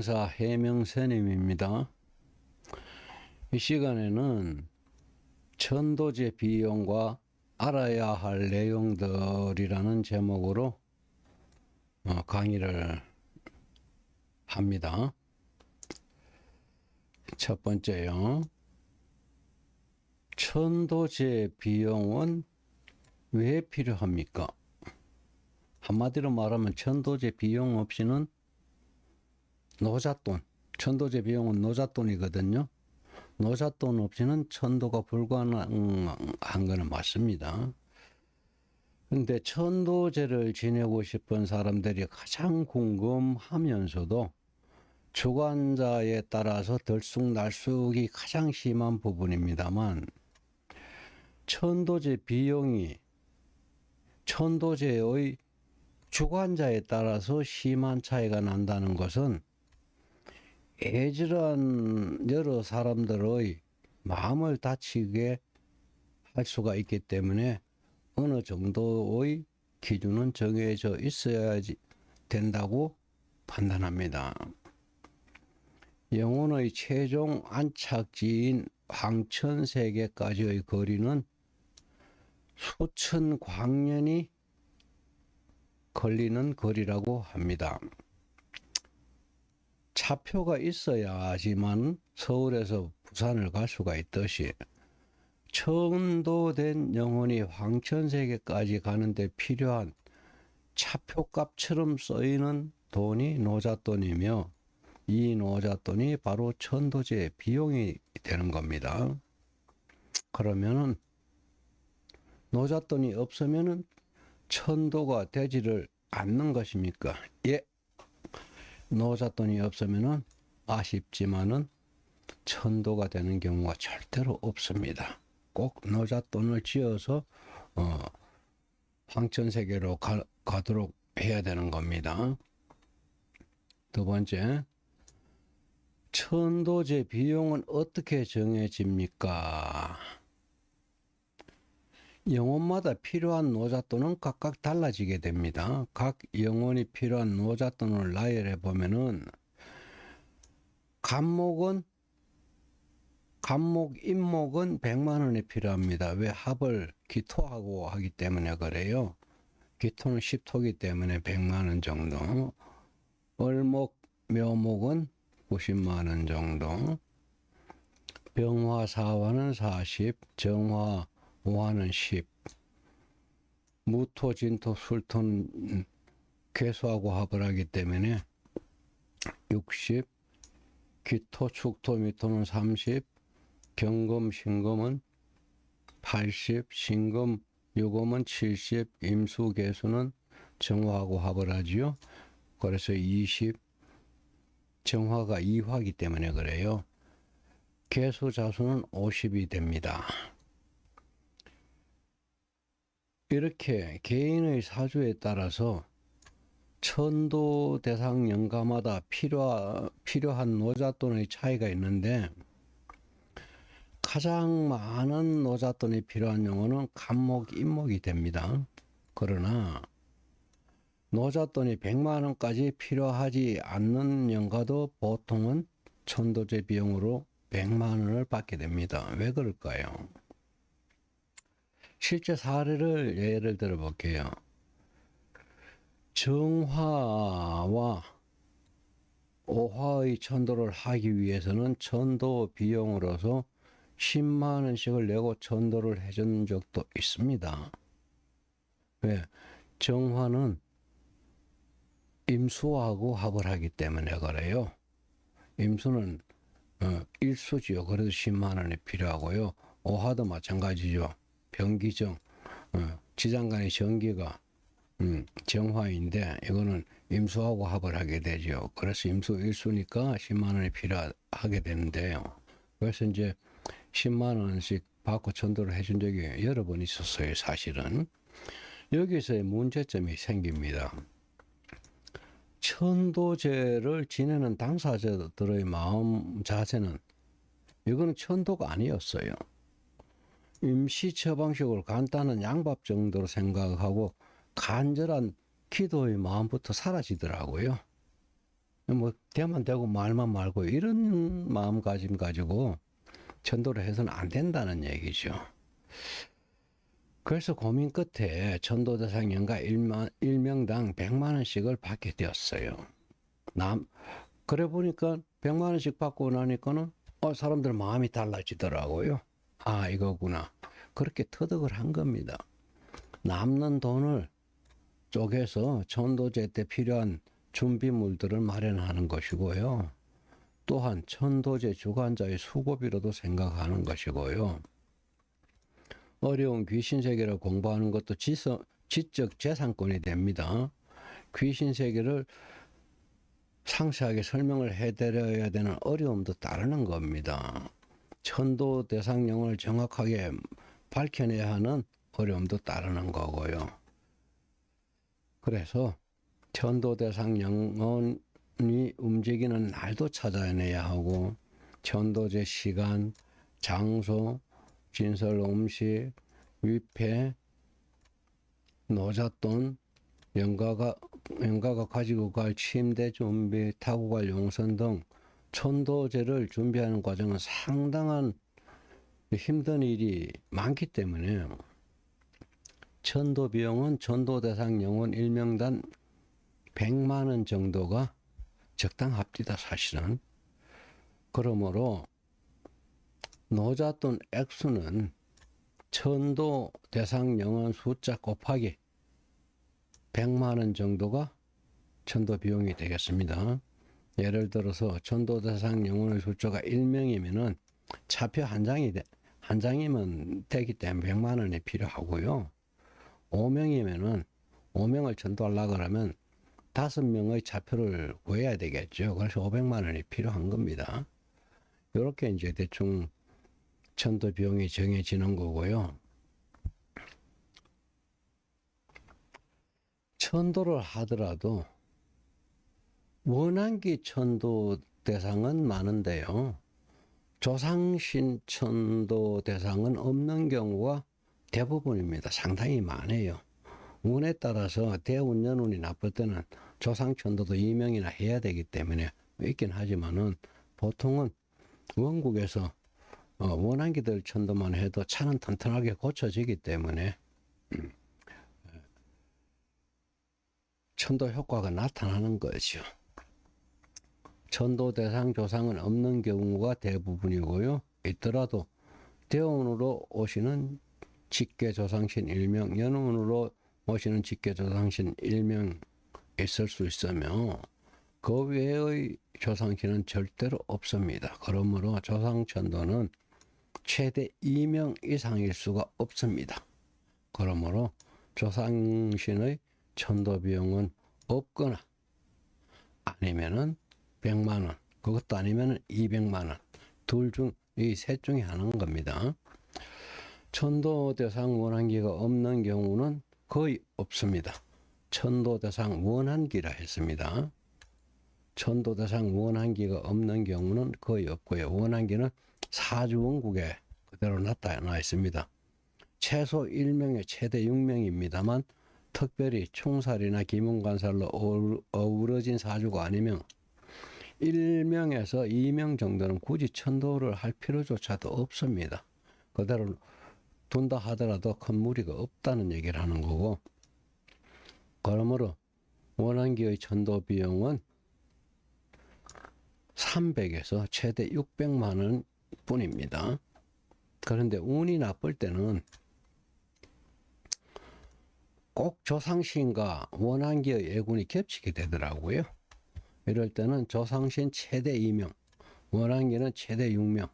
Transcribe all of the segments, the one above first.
해명사 해명스님입니다. 이 시간에는 천도제 비용과 알아야 할 내용들이라는 제목으로 강의를 합니다. 첫 번째요. 천도제 비용은 왜 필요합니까? 한마디로 말하면 천도제 비용 없이는 노잣돈, 천도제 비용은 노잣돈이거든요. 노잣돈 없이는 천도가 불가능한 것은 맞습니다. 그런데 천도제를 지내고 싶은 사람들이 가장 궁금하면서도 주관자에 따라서 들쑥날쑥이 가장 심한 부분입니다만, 천도제 비용이 천도제의 주관자에 따라서 심한 차이가 난다는 것은 애절한 여러 사람들의 마음을 다치게 할 수가 있기 때문에 어느 정도의 기준은 정해져 있어야 된다고 판단합니다. 영혼의 최종 안착지인 황천세계까지의 거리는 수천 광년이 걸리는 거리라고 합니다. 차표가 있어야지만 서울에서 부산을 갈 수가 있듯이 천도된 영혼이 황천세계까지 가는데 필요한 차표값처럼 쓰이는 돈이 노잣돈이며, 이 노잣돈이 바로 천도제 비용이 되는 겁니다. 그러면은 노잣돈이 없으면은 천도가 되지를 않는 것입니까? 예. 노잣돈이 없으면은 아쉽지만은 천도가 되는 경우가 절대로 없습니다. 꼭 노잣돈을 지어서 황천세계로 가도록 해야 되는 겁니다. 두 번째, 천도제 비용은 어떻게 정해집니까? 영혼마다 필요한 노잣돈은 각각 달라지게 됩니다. 각 영혼이 필요한 노잣돈을 나열해 보면은 간목 임목은 100만 원이 필요합니다. 왜? 합을 기토하고 하기 때문에 그래요. 기토는 10토기 때문에 100만 원 정도. 을목, 묘목은 90만 원 정도. 병화, 사화는 40, 정화, 오화는 10. 무토, 진토, 술토는 괴수하고 합을 하기 때문에 60. 기토, 축토, 미토는 30. 경금, 신금은 80. 신금, 유금은 70. 임수, 개수는 정화하고 합을 하지요. 그래서 20. 정화가 이화이기 때문에 그래요. 개수, 자수는 50이 됩니다. 이렇게 개인의 사주에 따라서 천도 대상 영가마다 필요한 노잣돈의 차이가 있는데, 가장 많은 노잣돈이 필요한 영혼은 간목, 임목이 됩니다. 그러나 노잣돈이 100만 원까지 필요하지 않는 영가도 보통은 천도제 비용으로 100만 원을 받게 됩니다. 왜 그럴까요? 실제 사례를 예를 들어 볼게요. 정화와 오화의 천도를 하기 위해서는 천도 비용으로서 10만 원씩을 내고 천도를 해준 적도 있습니다. 왜? 정화는 임수하고 합을 하기 때문에 그래요. 임수는 일수지요. 그래서 10만 원이 필요하고요. 오화도 마찬가지죠. 병기정, 지장간의 정기가 정화인데 이거는 임수하고 합을 하게 되죠. 그래서 임수 일수니까 10만 원이 필요하게 되는데요. 그래서 이제 10만 원씩 받고 천도를 해준 적이 여러 번 있었어요. 사실은 여기서의 문제점이 생깁니다. 천도제를 지내는 당사자들의 마음 자세는 이거는 천도가 아니었어요. 임시 처방식으로 간단한 양밥 정도로 생각하고 간절한 기도의 마음부터 사라지더라고요. 뭐 되면 되고 말만 말고 이런 마음가짐 가지고 전도를 해서는 안 된다는 얘기죠. 그래서 고민 끝에 전도대상 연가 1명당 100만 원씩을 받게 되었어요. 그래 보니까 100만 원씩 받고 나니까는 사람들 마음이 달라지더라고요. 아, 이거구나. 그렇게 터득을 한 겁니다. 남는 돈을 쪼개서 전도제 때 필요한 준비물들을 마련하는 것이고요. 또한 전도제 주관자의 수고비로도 생각하는 것이고요. 어려운 귀신 세계를 공부하는 것도 지적 재산권이 됩니다. 귀신 세계를 상세하게 설명을 해드려야 되는 어려움도 따르는 겁니다. 천도 대상 영혼을 정확하게 밝혀내야 하는 어려움도 따르는 거고요. 그래서 천도 대상 영혼이 움직이는 날도 찾아내야 하고 천도제 시간, 장소, 진설 음식, 위패, 노잣돈, 영가가 가지고 갈 침대 준비, 타고 갈 용선 등 천도제를 준비하는 과정은 상당한 힘든 일이 많기 때문에 천도 비용은 천도 대상 영혼 1명당 100만 원 정도가 적당합니다, 사실은. 그러므로 노잣돈 액수는 천도 대상 영혼 숫자 곱하기 100만 원 정도가 천도 비용이 되겠습니다. 예를 들어서 천도 대상 영혼의 숫자가 1명이면은 차표 한 장이면 되기 때문에 100만 원이 필요하고요. 5명이면은 5명을 전도하려고 그러면 5명의 차표를 구해야 되겠죠. 그래서 500만 원이 필요한 겁니다. 이렇게 이제 대충 천도 비용이 정해지는 거고요. 천도를 하더라도 원한기 천도 대상은 많은데요. 조상신 천도 대상은 없는 경우가 대부분입니다. 상당히 많아요. 운에 따라서 대운년운이 나쁠 때는 조상 천도도 2명이나 해야 되기 때문에 있긴 하지만은 보통은 원국에서 원한기들 천도만 해도 차는 튼튼하게 고쳐지기 때문에 천도 효과가 나타나는 거죠. 천도 대상 조상은 없는 경우가 대부분이고요. 있더라도 대운으로 오시는 직계 조상신 1명, 연운으로 오시는 직계 조상신 1명 있을 수 있으며 그 외의 조상신은 절대로 없습니다. 그러므로 조상천도는 최대 2명 이상일 수가 없습니다. 그러므로 조상신의 천도 비용은 없거나 아니면은 100만 원, 그것도 아니면은 200만 원, 둘 중 이 셋 중에 하나인 겁니다. 천도 대상 원한기가 없는 경우는 거의 없습니다. 천도 대상 원한기라 했습니다. 천도 대상 원한기가 없는 경우는 거의 없고요. 원한기는 사주원국에 그대로 나타나 있습니다. 최소 1명에 최대 6명입니다만 특별히 충살이나 기문관살로 어우러진 사주가 아니면 1명에서 2명 정도는 굳이 천도를 할 필요조차도 없습니다. 그대로 둔다 하더라도 큰 무리가 없다는 얘기를 하는 거고, 그러므로 원한기의 천도 비용은 300에서 최대 600만 원 뿐입니다. 그런데 운이 나쁠 때는 꼭 조상신과 원한기의 예군이 겹치게 되더라고요. 이럴 때는 조상신 최대 2명, 원한기는 최대 6명.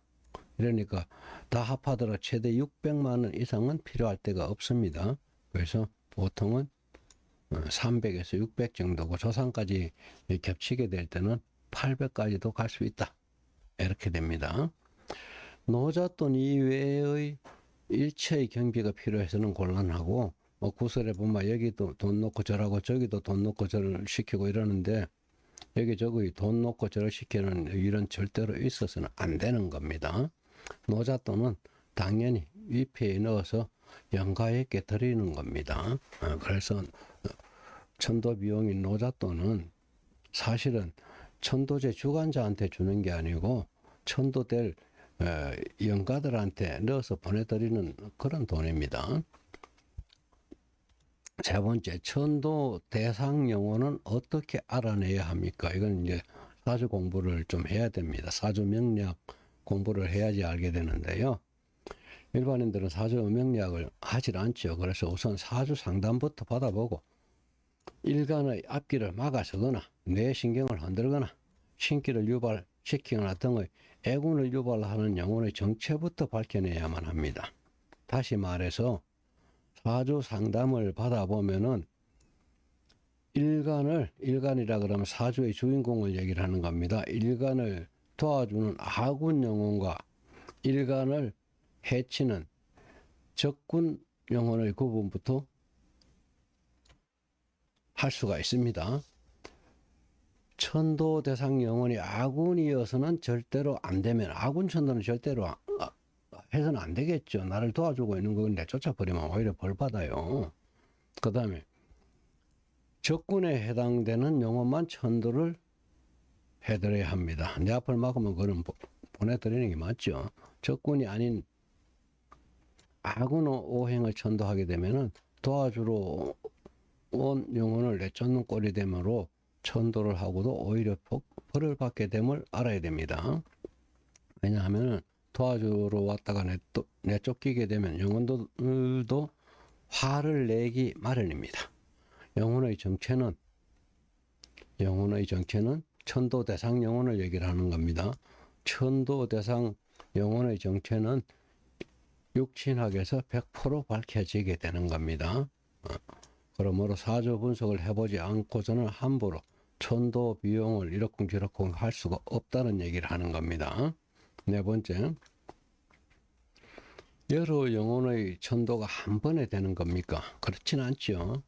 이러니까 다 합하더라도 최대 600만 원 이상은 필요할 때가 없습니다. 그래서 보통은 300에서 600 정도고 조상까지 겹치게 될 때는 800까지도 갈 수 있다. 이렇게 됩니다. 노잣돈 이외의 일체의 경비가 필요해서는 곤란하고 구설에 보면 여기도 돈 놓고 절하고 저기도 돈 놓고 절을 시키고 이러는데 여기저기 돈 놓고 절을 시키는 일은 절대로 있어서는 안 되는 겁니다. 노잣돈은 당연히 위패에 넣어서 영가에게 드리는 겁니다. 그래서 천도 비용인 노잣돈은 사실은 천도제 주관자한테 주는 게 아니고 천도될 영가들한테 넣어서 보내드리는 그런 돈입니다. 세 번째, 천도 대상 영혼은 어떻게 알아내야 합니까? 이건 이제 사주 공부를 좀 해야 됩니다. 사주 명리학 공부를 해야지 알게 되는데요. 일반인들은 사주 명리학을 하질 않죠. 그래서 우선 사주 상담부터 받아보고 일간의 앞길을 막아서거나 뇌신경을 흔들거나 신기를 유발시키거나 등의 애군을 유발하는 영혼의 정체부터 밝혀내야만 합니다. 다시 말해서 사주 상담을 받아보면은 일간이라 그러면 사주의 주인공을 얘기를 하는 겁니다. 일간을 도와주는 아군 영혼과 일간을 해치는 적군 영혼의 구분부터 할 수가 있습니다. 천도 대상 영혼이 아군이어서는 절대로 안 되면, 아군 천도는 절대로 해서는 안 되겠죠. 나를 도와주고 있는 건데 쫓아버리면 오히려 벌 받아요. 그 다음에 적군에 해당되는 영혼만 천도를 해드려야 합니다. 내 앞을 막으면 그럼 보내드리는 게 맞죠. 적군이 아닌 아군 오행을 천도하게 되면은 도와주러 온 영혼을 내쫓는 꼴이 되므로 천도를 하고도 오히려 벌을 받게 됨을 알아야 됩니다. 왜냐하면 도와주러 왔다가 내쫓기게 되면 영혼들도 화를 내기 마련입니다. 영혼의 정체는 천도 대상 영혼을 얘기를 하는 겁니다. 천도 대상 영혼의 정체는 육친학에서 100% 밝혀지게 되는 겁니다. 그러므로 사주 분석을 해보지 않고서는 함부로 천도 비용을 이러쿵저러쿵 할 수가 없다는 얘기를 하는 겁니다. 네 번째, 여러 영혼의 천도가 한 번에 되는 겁니까? 그렇진 않죠.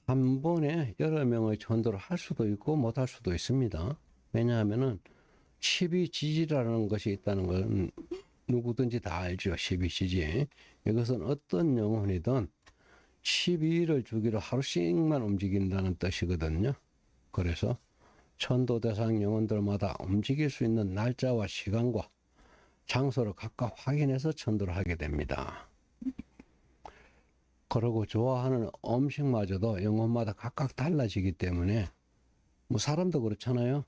한 번에 여러 명의 천도를 할 수도 있고 못 할 수도 있습니다. 왜냐하면은 12지지라는 것이 있다는 건 누구든지 다 알죠. 12지지. 이것은 어떤 영혼이든 12일을 주기로 하루씩만 움직인다는 뜻이거든요. 그래서 천도 대상 영혼들마다 움직일 수 있는 날짜와 시간과 장소를 각각 확인해서 천도를 하게 됩니다. 그리고 좋아하는 음식마저도 영혼마다 각각 달라지기 때문에 뭐 사람도 그렇잖아요.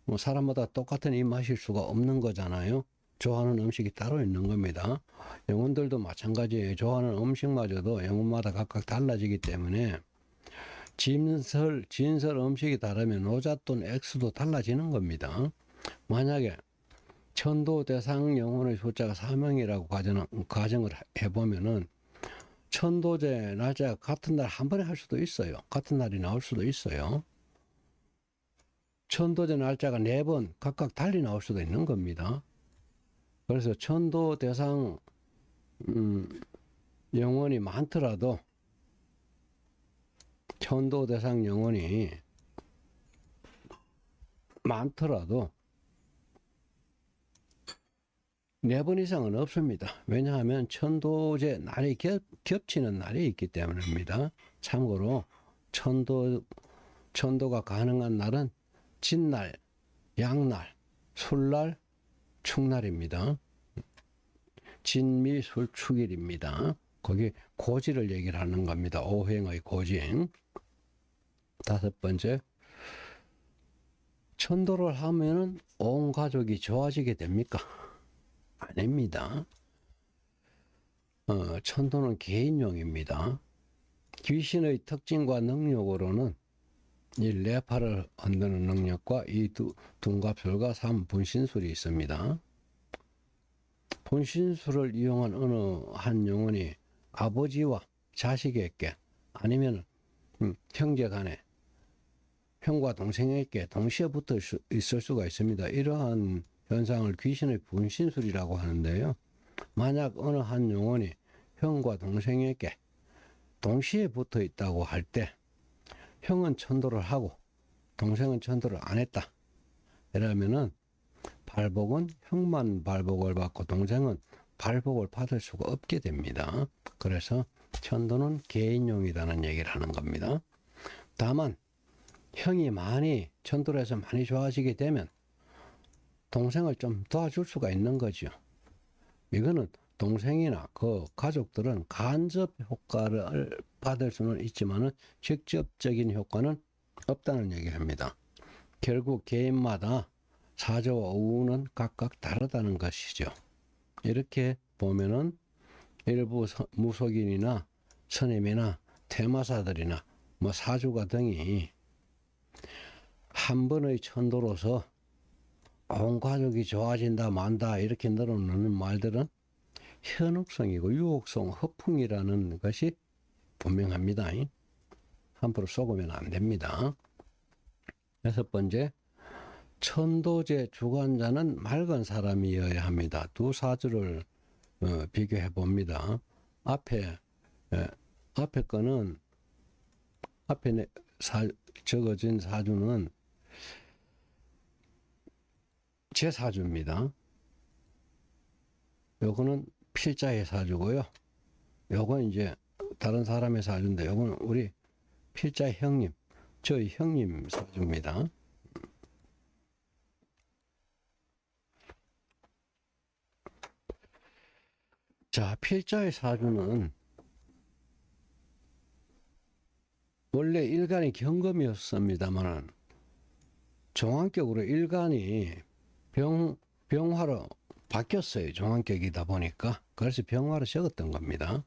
뭐 사람마다 똑같은 입맛일 수가 없는 거잖아요. 좋아하는 음식이 따로 있는 겁니다. 영혼들도 마찬가지예요. 좋아하는 음식마저도 영혼마다 각각 달라지기 때문에 진설 음식이 다르면 노잣돈 액수도 달라지는 겁니다. 만약에 천도 대상 영혼의 숫자가 4명이라고 가정을 해보면은 천도제 날짜가 같은 날 한 번에 할 수도 있어요. 같은 날이 나올 수도 있어요. 천도제 날짜가 4번 각각 달리 나올 수도 있는 겁니다. 그래서 천도 대상 영혼이 많더라도 천도 대상 영혼이 많더라도 4번 이상은 없습니다. 왜냐하면 천도제 날이 겹치는 날이 있기 때문입니다. 참고로 천도가 가능한 날은 진날, 양날, 술날, 축날입니다. 진미술축일입니다. 거기 고지를 얘기를 하는 겁니다. 오행의 고지. 다섯 번째, 천도를 하면은 온 가족이 좋아지게 됩니까? 아닙니다. 천도는 개인용입니다. 귀신의 특징과 능력으로는 1. 뇌파를 흔드는 능력과 2. 둔갑술과 3. 분신술이 있습니다. 분신술을 이용한 어느 한 영혼이 아버지와 자식에게 아니면 형제간에 형과 동생에게 동시에 붙어 있을 수가 있습니다. 이러한 현상을 귀신의 분신술이라고 하는데요. 만약 어느 한 영혼이 형과 동생에게 동시에 붙어 있다고 할 때 형은 천도를 하고 동생은 천도를 안 했다. 이러면은 발복은 형만 발복을 받고 동생은 발복을 받을 수가 없게 됩니다. 그래서 천도는 개인용이라는 얘기를 하는 겁니다. 다만 형이 많이 천도를 해서 많이 좋아지게 되면 동생을 좀 도와줄 수가 있는 거죠. 이거는 동생이나 그 가족들은 간접 효과를 받을 수는 있지만은 직접적인 효과는 없다는 얘기합니다. 결국 개인마다 사조와 오우는 각각 다르다는 것이죠. 이렇게 보면은 일부 무속인이나 스님이나 퇴마사들이나 뭐 사주가 등이 한 번의 천도로서 온 가족이 좋아진다 만다 이렇게 늘어놓는 말들은 현혹성이고 유혹성, 허풍이라는 것이 분명합니다. 함부로 속으면 안 됩니다. 6번째, 천도제 주관자는 맑은 사람이어야 합니다. 두 사주를 비교해 봅니다. 앞에 거는 앞에 적어진 사주는 제 사주입니다. 요거는 필자의 사주고요. 요건 이제 다른 사람의 사주인데 요거는 우리 필자 형님, 저희 형님 사주입니다. 자, 필자의 사주는 원래 일간이 경금이었습니다만 종합격으로 일간이 병화로 바뀌었어요. 종합격이다 보니까. 그래서 병화로 적었던 겁니다.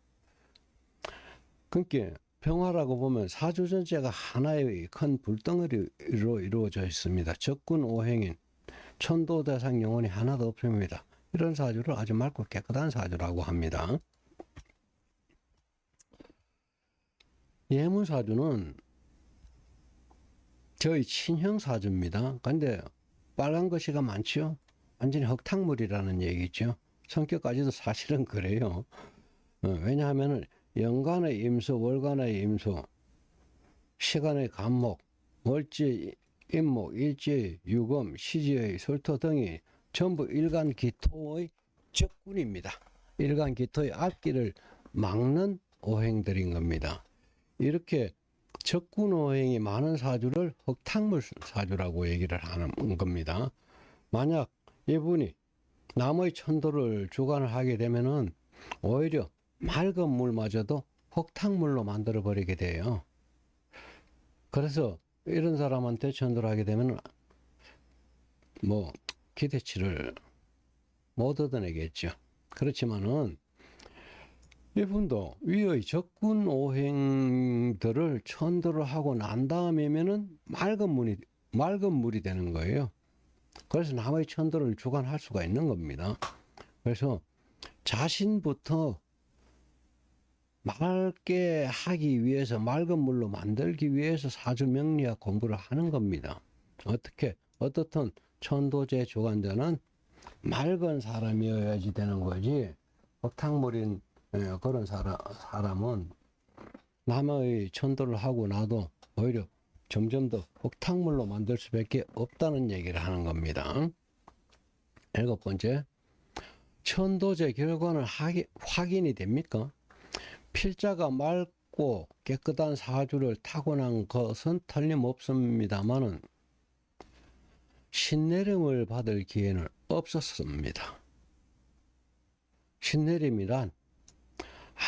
그러니까 병화라고 보면 사주 전체가 하나의 큰 불덩어리로 이루어져 있습니다. 적군 오행인 천도 대상 영혼이 하나도 없습니다. 이런 사주를 아주 맑고 깨끗한 사주라고 합니다. 예문사주는 저희 친형 사주입니다. 근데 빨간 것이가 많죠. 완전히 흙탕물이라는 얘기죠. 성격까지도 사실은 그래요. 왜냐하면 연간의 임수, 월간의 임수, 시간의 간목, 월지, 임목, 일지, 유금, 시지의 설토 등이 전부 일간기토의 적군입니다. 일간기토의 앞길을 막는 오행들인 겁니다. 이렇게 적군 오행이 많은 사주를 흙탕물 사주라고 얘기를 하는 겁니다. 만약 이분이 남의 천도를 주관을 하게 되면은 오히려 맑은 물마저도 흙탕물로 만들어 버리게 돼요. 그래서 이런 사람한테 천도를 하게 되면 뭐 기대치를 못 얻어내겠죠. 그렇지만은 이분도 위의 적군 오행들을 천도를 하고 난 다음이면은 맑은 물이 되는 거예요. 그래서 남의 천도를 주관할 수가 있는 겁니다. 그래서 자신부터 맑게 하기 위해서, 맑은 물로 만들기 위해서 사주 명리학 공부를 하는 겁니다. 어떻든 천도제 주관자는 맑은 사람이어야지 되는 거지, 흙탕물인 그런 사람은 남의 천도를 하고 나도 오히려 점점 더 흙탕물로 만들 수밖에 없다는 얘기를 하는 겁니다. 7번째, 천도제 결과는 확인이 됩니까? 필자가 맑고 깨끗한 사주를 타고난 것은 틀림없습니다만은 신내림을 받을 기회는 없었습니다. 신내림이란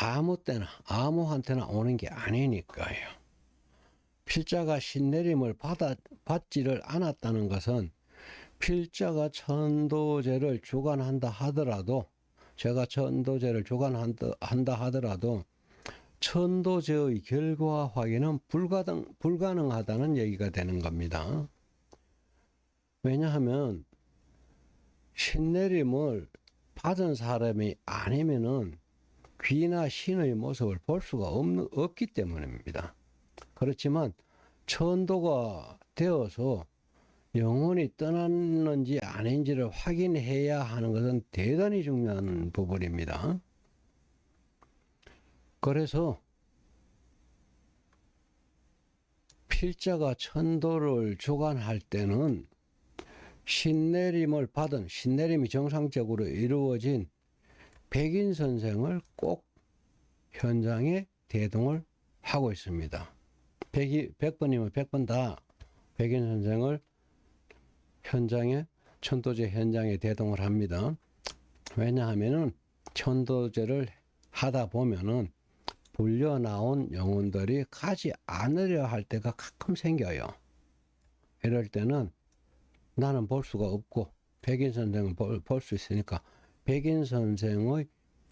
아무 때나 아무한테나 오는 게 아니니까요. 필자가 신내림을 받지를 않았다는 것은 필자가 천도제를 주관한다 하더라도, 제가 천도제를 주관한다 하더라도 천도제의 결과 확인은 불가능하다는 얘기가 되는 겁니다. 왜냐하면 신내림을 받은 사람이 아니면은 귀나 신의 모습을 볼 수가 없기 때문입니다. 그렇지만 천도가 되어서 영혼이 떠났는지 아닌지를 확인해야 하는 것은 대단히 중요한 부분입니다. 그래서 필자가 천도를 주관할 때는 신내림이 정상적으로 이루어진 백인 선생을 꼭 현장에 대동을 하고 있습니다. 100번이면 100번 다 백인 선생을 현장에 천도제 현장에 대동을 합니다. 왜냐하면은 천도제를 하다 보면은 불려 나온 영혼들이 가지 않으려 할 때가 가끔 생겨요. 이럴 때는 나는 볼 수가 없고 백인 선생은 볼 수 있으니까 백인 선생의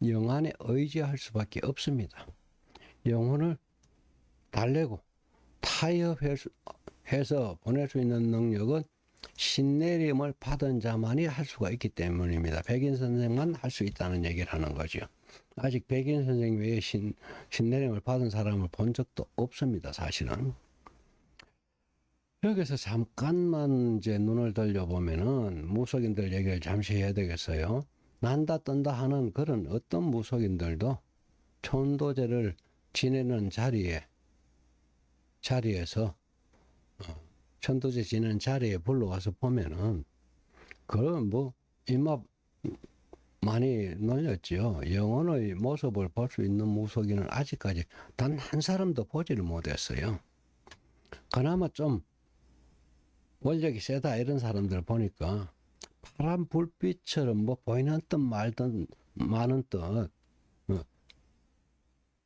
영안에 의지할 수밖에 없습니다. 영혼을 달래고 타협해서 보낼 수 있는 능력은 신내림을 받은 자만이 할 수가 있기 때문입니다. 백인 선생만 할 수 있다는 얘기를 하는 거죠. 아직 백인 선생 외에 신내림을 받은 사람을 본 적도 없습니다. 사실은. 여기서 잠깐만 이제 눈을 돌려보면은 무속인들 얘기를 잠시 해야 되겠어요. 난다 떤다 하는 그런 어떤 무속인들도 천도제를 지내는 자리에서 천도제 지내는 자리에 불러와서 보면은 그런 뭐 입맛 많이 놀렸지요. 영혼의 모습을 볼 수 있는 무속인은 아직까지 단 한 사람도 보지를 못했어요. 그나마 좀 원력이 세다 이런 사람들 보니까 파란 불빛처럼 뭐 보이는 듯 말든 많은 듯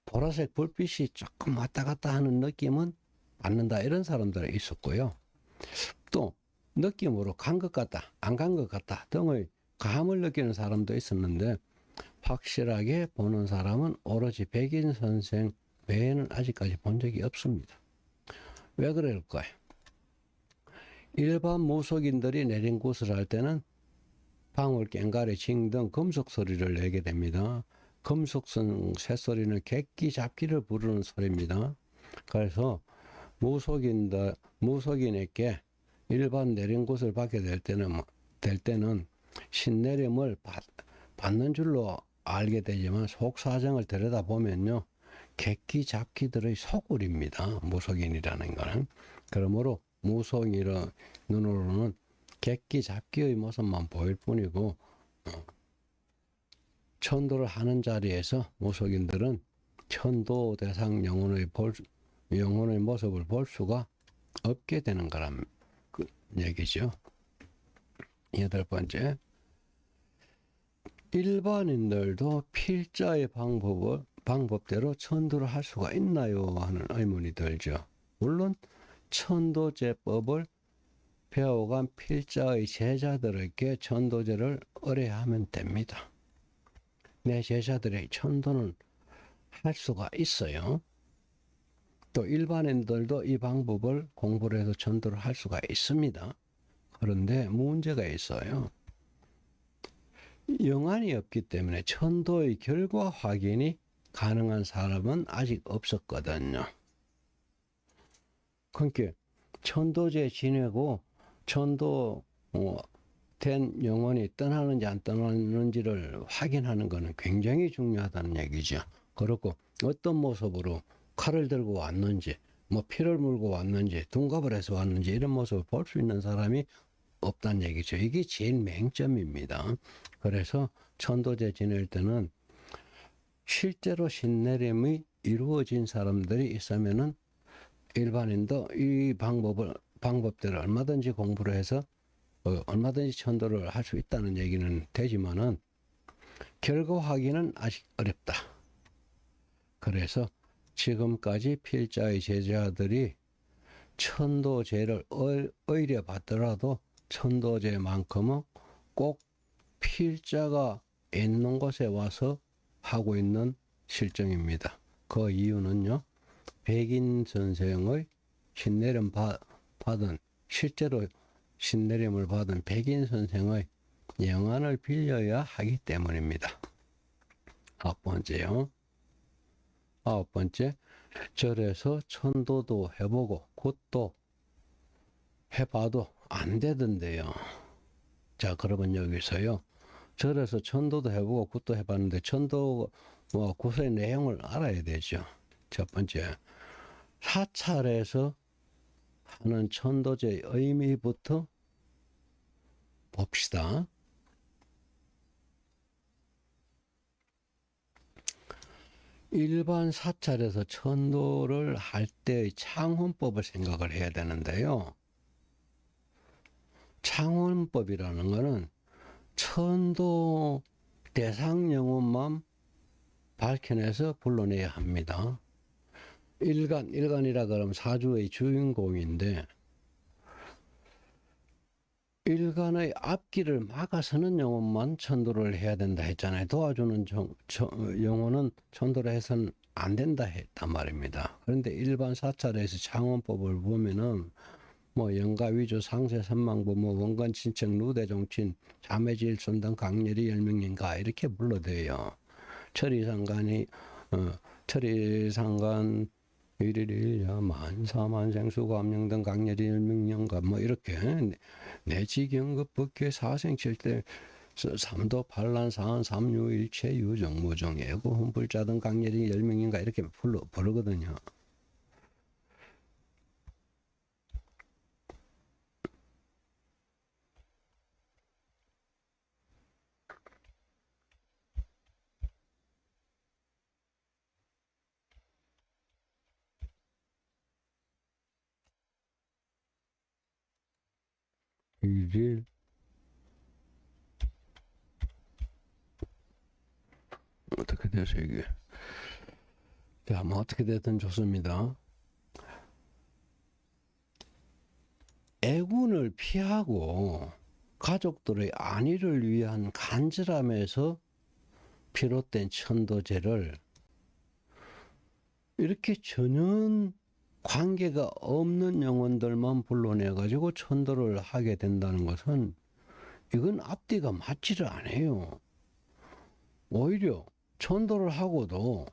보라색 불빛이 조금 왔다 갔다 하는 느낌은 받는다 이런 사람들이 있었고요. 또 느낌으로 간 것 같다 안 간 것 같다 등의 감을 느끼는 사람도 있었는데 확실하게 보는 사람은 오로지 백인 선생 외에는 아직까지 본 적이 없습니다. 왜 그럴까요? 일반 무속인들이 내린 구슬 할 때는 방울, 꽹가리, 징 등 금속 소리를 내게 됩니다. 금속성 새소리는 객기 잡기를 부르는 소리입니다. 그래서 무속인에게 일반 내린 구슬을 받게 될 때는 신내림을 받는 줄로 알게 되지만 속 사정을 들여다보면요, 객기 잡기들의 소굴입니다. 무속인이라는 거는. 그러므로 무속인의 눈으로는 객기 잡기의 모습만 보일 뿐이고 천도를 하는 자리에서 무속인들은 천도 대상 영혼의 모습을 볼 수가 없게 되는 거란 얘기죠. 8번째, 일반인들도 필자의 방법대로 천도를 할 수가 있나요? 하는 의문이 들죠. 물론 천도제법을 배워간 필자의 제자들에게 천도제를 의뢰하면 됩니다. 내 제자들의 천도는 할 수가 있어요. 또 일반인들도 이 방법을 공부를 해서 천도를 할 수가 있습니다. 그런데 문제가 있어요. 영안이 없기 때문에 천도의 결과 확인이 가능한 사람은 아직 없었거든요. 그러니까 천도제 지내고 천도 된 영혼이 떠나는지 안 떠나는지를 확인하는 것은 굉장히 중요하다는 얘기죠. 그렇고 어떤 모습으로 칼을 들고 왔는지, 뭐 피를 물고 왔는지, 둔갑을 해서 왔는지 이런 모습을 볼 수 있는 사람이 없다는 얘기죠. 이게 제일 맹점입니다. 그래서 천도제 지낼 때는 실제로 신내림이 이루어진 사람들이 있으면은 일반인도 이 방법대로 얼마든지 공부를 해서 얼마든지 천도를 할 수 있다는 얘기는 되지만은 결과 확인은 아직 어렵다. 그래서 지금까지 필자의 제자들이 천도제를 의뢰 받더라도 천도제만큼은 꼭 필자가 있는 곳에 와서 하고 있는 실정입니다. 그 이유는요, 백인 선생의 신내림 받은, 실제로 신내림을 받은 백인 선생의 영안을 빌려야 하기 때문입니다. 9번째요. 9번째, 절에서 천도도 해보고 굿도 해봐도 안 되던데요. 자, 그러면 여기서요, 절에서 천도도 해보고 굿도 해봤는데 천도 굿의 내용을 알아야 되죠. 첫 번째, 사찰에서 하는 천도제의 의미부터 봅시다. 일반 사찰에서 천도를 할 때의 창혼법을 생각을 해야 되는데요. 창원법이라는 거는 천도 대상 영혼만 밝혀내서 불러내야 합니다. 일간이라 그러면 사주의 주인공인데 일간의 앞길을 막아서는 영혼만 천도를 해야 된다 했잖아요. 도와주는 영혼은 천도를 해서는 안 된다 했단 말입니다. 그런데 일반 사찰에서 창원법을 보면은 뭐 영가위조 상세선망부 뭐 원관친척 누대종친 자매질손 등 강렬히 열명인가 이렇게 불러대요. 철이상간이 철이상간 일일일야 만사만생수감령 등 강렬히 열명인가 뭐 이렇게 내지경급 법계 사생칠대 삼도 반란 사한 삼류 일체 유정 무정 예고 훈불자 등 강렬히 열명인가 이렇게 부르거든요. 일일 어떻게 돼서 이게 자, 뭐 어떻게 됐든 좋습니다. 애군을 피하고 가족들의 안위를 위한 간절함에서 비롯된 천도제를 이렇게 전혀 관계가 없는 영혼들만 불러내가지고 천도를 하게 된다는 것은 이건 앞뒤가 맞지를 않아요. 오히려 천도를 하고도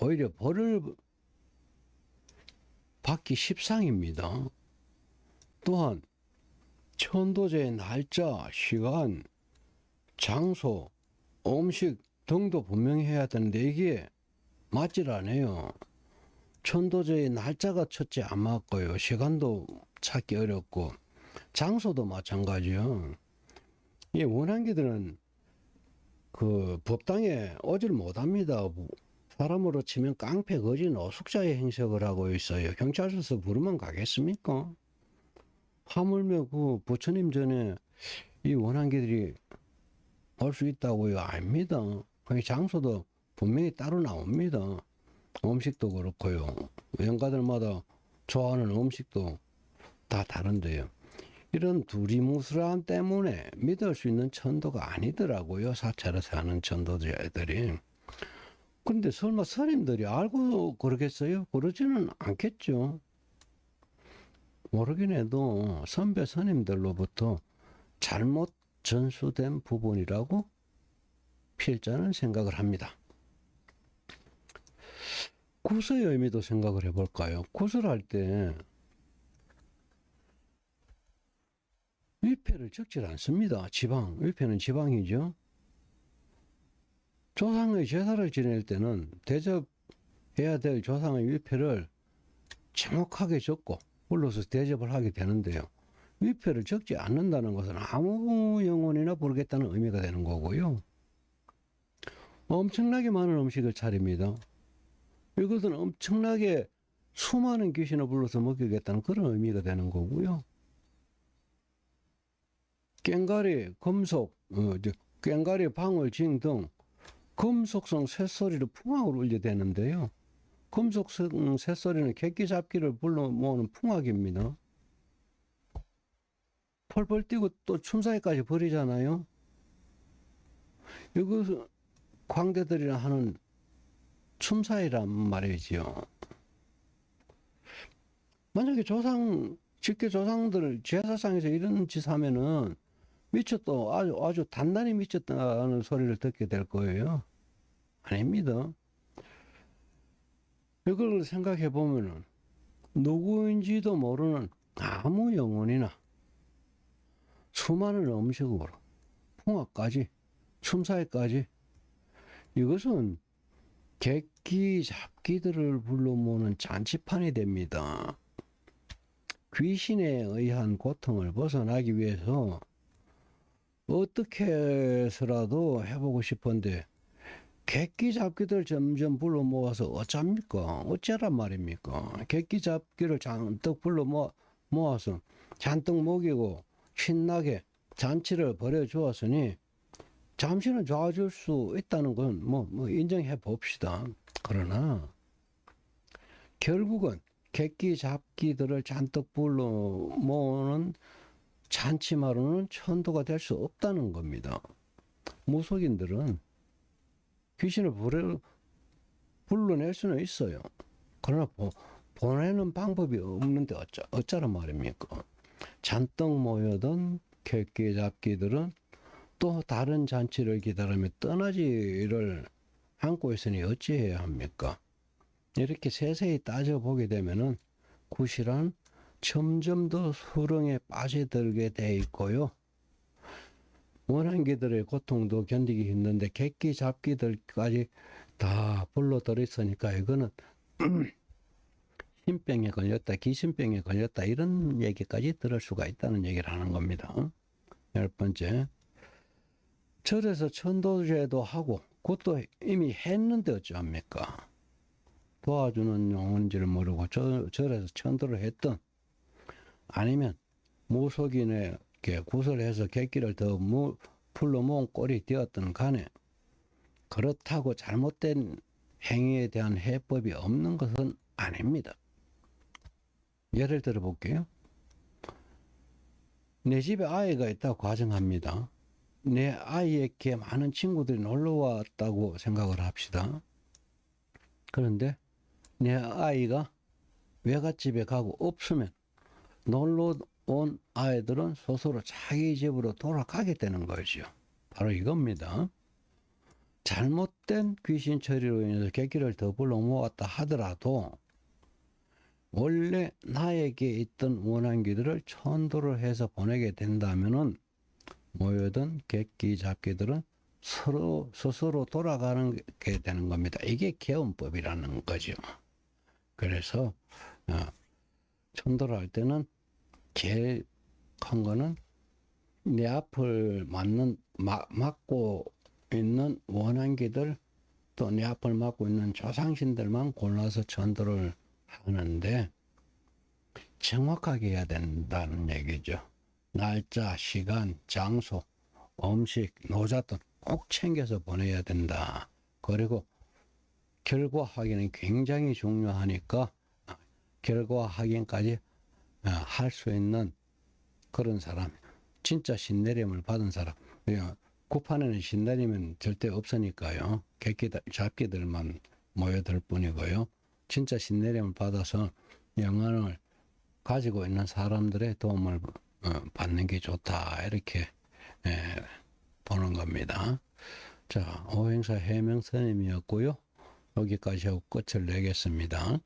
오히려 벌을 받기 십상입니다. 또한 천도제의 날짜, 시간, 장소, 음식 등도 분명히 해야 되는데 이게 맞질 않아요. 천도제의 날짜가 첫째 안 맞고요. 시간도 찾기 어렵고 장소도 마찬가지요. 이 원한기들은 그 법당에 오질 못합니다. 사람으로 치면 깡패, 거지, 노숙자의 행sek을 하고 있어요. 경찰서에서 부르면 가겠습니까? 하물며 그 부처님 전에 이 원한기들이 올 수 있다고요? 아닙니다. 그 장소도 분명히 따로 나옵니다. 음식도 그렇고요. 영가들마다 좋아하는 음식도 다 다른데요. 이런 두리뭉술함 때문에 믿을 수 있는 천도가 아니더라고요. 사찰에서 하는 천도자들이. 근데 설마 스님들이 알고 그러겠어요? 그러지는 않겠죠. 모르긴 해도 선배 스님들로부터 잘못 전수된 부분이라고 필자는 생각을 합니다. 구슬의 의미도 생각을 해볼까요? 구슬할 때 위패를 적질 않습니다. 지방, 위패는 지방이죠. 조상의 제사를 지낼 때는 대접해야 될 조상의 위패를 정확하게 적고 불러서 대접을 하게 되는데요. 위패를 적지 않는다는 것은 아무 영혼이나 부르겠다는 의미가 되는 거고요. 엄청나게 많은 음식을 차립니다. 이것은 엄청나게 수많은 귀신을 불러서 먹이겠다는 그런 의미가 되는 거고요. 꽹가리, 금속, 꽹가리, 방울, 징 등 금속성 쇳소리를 풍악으로 울려대는데요. 금속성 쇳소리는 객기잡기를 불러 모으는 풍악입니다. 펄펄 뛰고 또 춤사위까지 벌이잖아요. 이것은 광대들이라 하는 춤사위란 말이지요. 만약에 직계 조상들 제사상에서 이런 짓 하면은 미쳤다, 아주 단단히 미쳤다는 소리를 듣게 될 거예요. 아닙니다. 이걸 생각해 보면은 누구인지도 모르는 아무 영혼이나 수많은 음식으로 풍악까지 춤사위까지 이것은 객기 잡기들을 불러 모으는 잔치판이 됩니다. 귀신에 의한 고통을 벗어나기 위해서 어떻게 해서라도 해보고 싶은데 객기 잡기들 점점 불러 모아서 어쩝니까? 어쩌란 말입니까? 객기 잡기를 잔뜩 불러 모아서 잔뜩 먹이고 신나게 잔치를 벌여주었으니 잠시는 좋아질 수 있다는 건 뭐 인정해 봅시다. 그러나 결국은 객기 잡기들을 잔뜩 불러 모으는 잔치마로는 천도가 될 수 없다는 겁니다. 무속인들은 귀신을 불러낼 수는 있어요. 그러나 보내는 방법이 없는데 어쩌란 말입니까? 잔뜩 모여든 객기 잡기들은 또 다른 잔치를 기다리며 떠나지를 않고 있으니 어찌해야 합니까? 이렇게 세세히 따져보게 되면은 구실은 점점 더 수렁에 빠져들게 돼 있고요. 원한기들의 고통도 견디기 힘든데 객기 잡기들까지 다 불러들였으니까 이거는 신병에 걸렸다, 기신병에 걸렸다 이런 얘기까지 들을 수가 있다는 얘기를 하는 겁니다. 10번째, 절에서 천도제도 하고 그것도 이미 했는데 어찌합니까? 도와주는 용어인지를 모르고 절에서 천도를 했던, 아니면 무속인에게 구설해서 객기를 더 불러 모은 꼴이 되었던 간에 그렇다고 잘못된 행위에 대한 해법이 없는 것은 아닙니다. 예를 들어 볼게요. 내 집에 아이가 있다고 가정합니다. 내 아이에게 많은 친구들이 놀러 왔다고 생각을 합시다. 그런데 내 아이가 외갓집에 가고 없으면 놀러 온 아이들은 스스로 자기 집으로 돌아가게 되는 거죠. 바로 이겁니다. 잘못된 귀신 처리로 인해서 객기를 더 불러 모았다 하더라도 원래 나에게 있던 원한기들을 천도를 해서 보내게 된다면은 모여든 객기 잡기들은 스스로 돌아가는 게 되는 겁니다. 이게 개운법이라는 거죠. 그래서 천도를 할 때는 제일 큰 거는 내 앞을 막고 있는 원한기들, 또 내 앞을 막고 있는 조상신들만 골라서 천도를 하는데 정확하게 해야 된다는 얘기죠. 날짜, 시간, 장소, 음식, 노잣돈 꼭 챙겨서 보내야 된다. 그리고 결과 확인은 굉장히 중요하니까 결과 확인까지 할 수 있는 그런 사람, 진짜 신내림을 받은 사람. 구판에는 신내림은 절대 없으니까요. 잡기들만 모여들 뿐이고요. 진짜 신내림을 받아서 영안을 가지고 있는 사람들의 도움을 받는 게 좋다, 이렇게 보는 겁니다. 자, 오행사 해명스님이었고요. 여기까지 하고 끝을 내겠습니다.